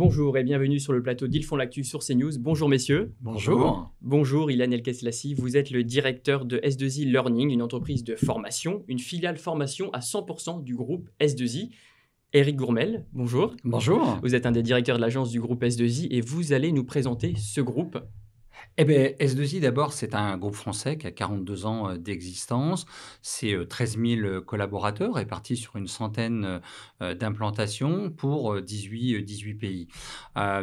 Bonjour et bienvenue sur le plateau d'Ils font l'actu sur CNews. Bonjour messieurs. Bonjour. Bonjour Ilan El-Keslassi, vous êtes le directeur de S2I Learning, une entreprise de formation, une filiale formation à 100% du groupe S2I. Éric Gourmel, bonjour. Bonjour. Vous êtes un des directeurs de l'agence du groupe S2I et vous allez nous présenter ce groupe. Eh bien, S2I, d'abord, c'est un groupe français qui a 42 ans d'existence. C'est 13 000 collaborateurs répartis sur une centaine d'implantations pour 18 pays.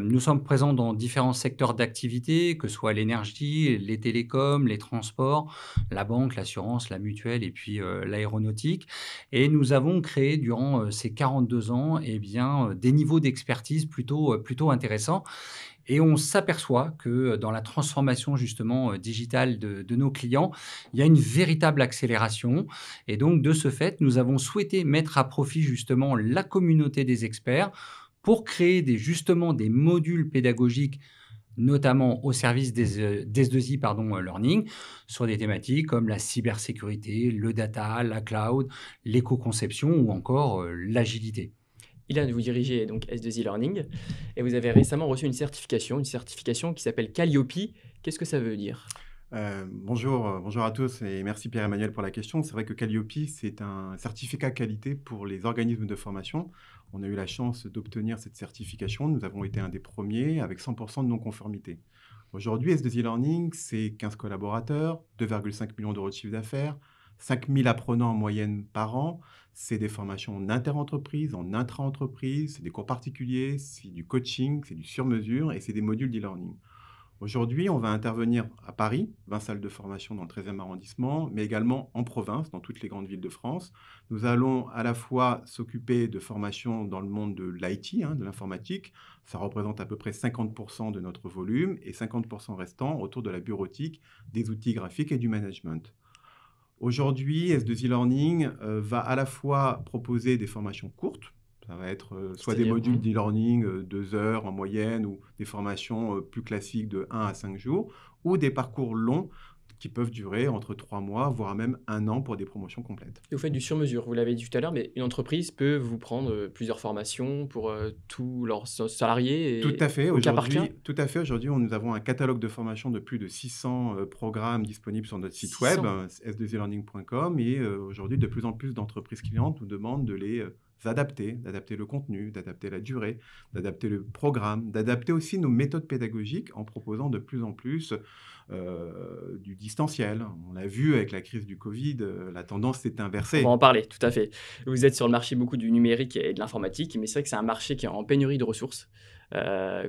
Nous sommes présents dans différents secteurs d'activité, que ce soit l'énergie, les télécoms, les transports, la banque, l'assurance, la mutuelle et puis l'aéronautique. Et nous avons créé durant ces 42 ans des niveaux d'expertise plutôt intéressants. Et on s'aperçoit que dans la transformation justement digitale de nos clients, il y a une véritable accélération. Et donc, de ce fait, nous avons souhaité mettre à profit justement la communauté des experts pour créer justement des modules pédagogiques, notamment au service d'S2I Learning, sur des thématiques comme la cybersécurité, le data, la cloud, l'éco-conception ou encore l'agilité. Ilan, vous dirigez donc S2I Learning et vous avez récemment reçu une certification qui s'appelle Calliope. Qu'est-ce que ça veut dire ? Bonjour à tous et merci Pierre-Emmanuel pour la question. C'est vrai que Calliope, c'est un certificat qualité pour les organismes de formation. On a eu la chance d'obtenir cette certification. Nous avons été un des premiers avec 100% de non-conformité. Aujourd'hui, S2I Learning, c'est 15 collaborateurs, 2,5 millions d'euros de chiffre d'affaires, 5 000 apprenants en moyenne par an. C'est des formations en inter-entreprise, en intra-entreprise, c'est des cours particuliers, c'est du coaching, c'est du sur-mesure et c'est des modules d'e-learning. Aujourd'hui, on va intervenir à Paris, 20 salles de formation dans le 13e arrondissement, mais également en province, dans toutes les grandes villes de France. Nous allons à la fois s'occuper de formations dans le monde de l'IT, de l'informatique. Ça représente à peu près 50% de notre volume et 50% restant autour de la bureautique, des outils graphiques et du management. Aujourd'hui, S2I Learning va à la fois proposer des formations courtes. Ça va être soit des modules d'e-learning 2 heures en moyenne ou des formations plus classiques de 1 à 5 jours ou des parcours longs qui peuvent durer entre 3 mois, voire même 1 an pour des promotions complètes. Et vous faites du sur-mesure, vous l'avez dit tout à l'heure, mais une entreprise peut vous prendre plusieurs formations pour tous leurs salariés Tout à fait. au cas par cas ? Tout à fait. Aujourd'hui, nous avons un catalogue de formation de plus de 600 programmes disponibles sur notre site web, s2ilearning.com. Et aujourd'hui, de plus en plus d'entreprises clientes nous demandent de les d'adapter le contenu, d'adapter la durée, d'adapter le programme, d'adapter aussi nos méthodes pédagogiques en proposant de plus en plus du distanciel. On l'a vu avec la crise du Covid, la tendance s'est inversée. On va en parler, tout à fait. Vous êtes sur le marché beaucoup du numérique et de l'informatique, mais c'est vrai que c'est un marché qui est en pénurie de ressources.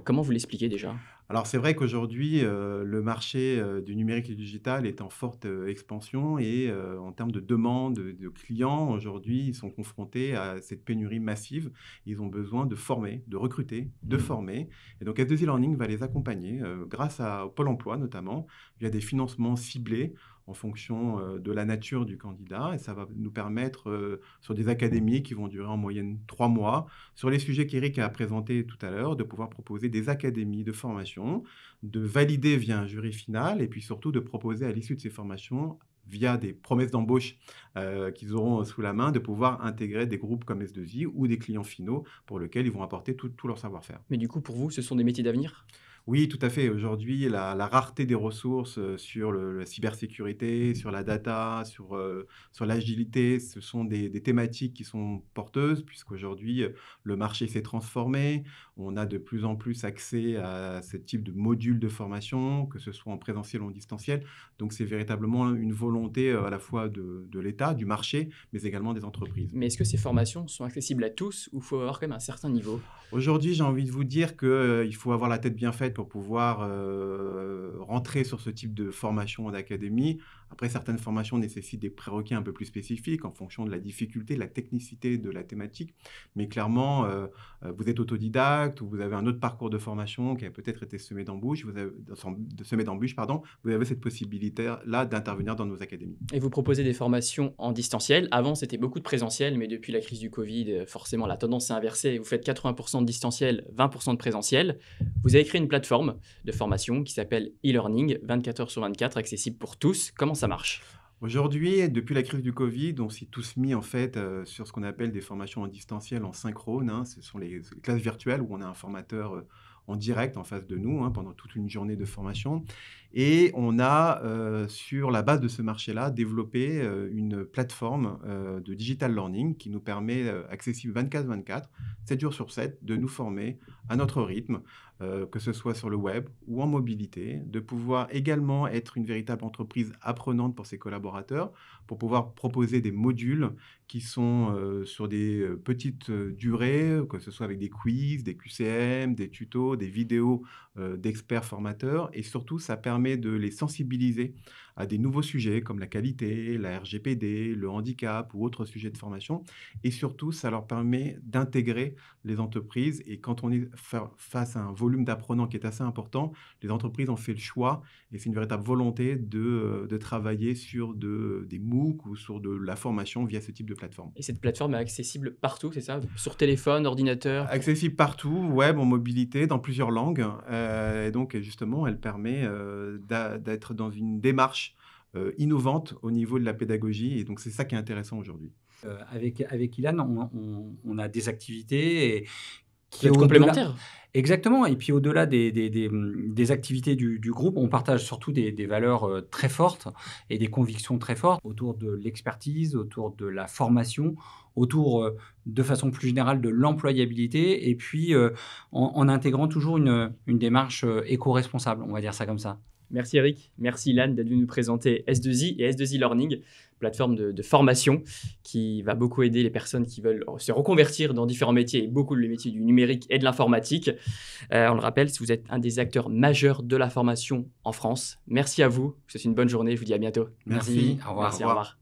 Comment vous l'expliquez déjà ? Alors, c'est vrai qu'aujourd'hui, le marché du numérique et du digital est en forte expansion et en termes de demande de clients, aujourd'hui, ils sont confrontés à cette pénurie massive. Ils ont besoin de former, de recruter, de former. Et donc, S2I Learning va les accompagner grâce au Pôle emploi notamment, via des financements ciblés en fonction de la nature du candidat. Et ça va nous permettre, sur des académies qui vont durer en moyenne 3 mois, sur les sujets qu'Éric a présentés tout à l'heure, de pouvoir proposer des académies de formation, de valider via un jury final et puis surtout de proposer à l'issue de ces formations, via des promesses d'embauche qu'ils auront sous la main, de pouvoir intégrer des groupes comme S2I ou des clients finaux pour lesquels ils vont apporter tout leur savoir-faire. Mais du coup, pour vous, ce sont des métiers d'avenir ? Oui, tout à fait. Aujourd'hui, la rareté des ressources sur la cybersécurité, sur la data, sur l'agilité, ce sont des thématiques qui sont porteuses, puisqu'aujourd'hui, le marché s'est transformé. On a de plus en plus accès à ce type de modules de formation, que ce soit en présentiel ou en distanciel. Donc, c'est véritablement une volonté à la fois de l'État, du marché, mais également des entreprises. Mais est-ce que ces formations sont accessibles à tous ou il faut avoir quand même un certain niveau ? Aujourd'hui, j'ai envie de vous dire qu'il faut avoir la tête bien faite pour pouvoir rentrer sur ce type de formation d'académie. Après, certaines formations nécessitent des prérequis un peu plus spécifiques en fonction de la difficulté, de la technicité de la thématique. Mais clairement, vous êtes autodidacte ou vous avez un autre parcours de formation qui a peut-être été semé d'embûches, vous avez cette possibilité-là d'intervenir dans nos académies. Et vous proposez des formations en distanciel. Avant, c'était beaucoup de présentiel, mais depuis la crise du Covid, forcément, la tendance s'est inversée. Vous faites 80% de distanciel, 20% de présentiel. Vous avez créé une plateforme de formation qui s'appelle e-learning, 24 heures sur 24, accessible pour tous. Comment ça marche ? Aujourd'hui, depuis la crise du Covid, on s'est tous mis en fait sur ce qu'on appelle des formations en distanciel en synchrone, hein. Ce sont les classes virtuelles où on a un formateur en direct en face de nous, hein, pendant toute une journée de formation. Et on a, sur la base de ce marché-là, développé une plateforme de digital learning qui nous permet, accessible 24/24, 7 jours sur 7, de nous former à notre rythme, que ce soit sur le web ou en mobilité, de pouvoir également être une véritable entreprise apprenante pour ses collaborateurs, pour pouvoir proposer des modules qui sont sur des petites durées, que ce soit avec des quiz, des QCM, des tutos, des vidéos d'experts formateurs. Et surtout, ça permet de les sensibiliser à des nouveaux sujets comme la qualité, la RGPD, le handicap ou autres sujets de formation. Et surtout, ça leur permet d'intégrer les entreprises. Et quand on est face à un volume d'apprenants qui est assez important, les entreprises ont fait le choix, et c'est une véritable volonté de travailler sur des MOOC ou sur de la formation via ce type de plateforme. Et cette plateforme est accessible partout, c'est ça? Sur téléphone, ordinateur? Accessible partout, web, en mobilité, dans plusieurs langues. Et donc, justement, elle permet d'être dans une démarche innovante au niveau de la pédagogie. Et donc, c'est ça qui est intéressant aujourd'hui. Avec Ilan, on a des activités et Qui est complémentaire. Exactement. Et puis au-delà des activités du groupe, on partage surtout des valeurs très fortes et des convictions très fortes autour de l'expertise, autour de la formation, autour de façon plus générale de l'employabilité et puis en intégrant toujours une démarche éco-responsable, on va dire ça comme ça. Merci Eric, merci Ilan d'être venu nous présenter S2I et S2I Learning, plateforme de formation qui va beaucoup aider les personnes qui veulent se reconvertir dans différents métiers et beaucoup les métiers du numérique et de l'informatique. On le rappelle, si vous êtes un des acteurs majeurs de la formation en France, merci à vous, c'est une bonne journée, je vous dis à bientôt. Merci. Au revoir. Merci, au revoir.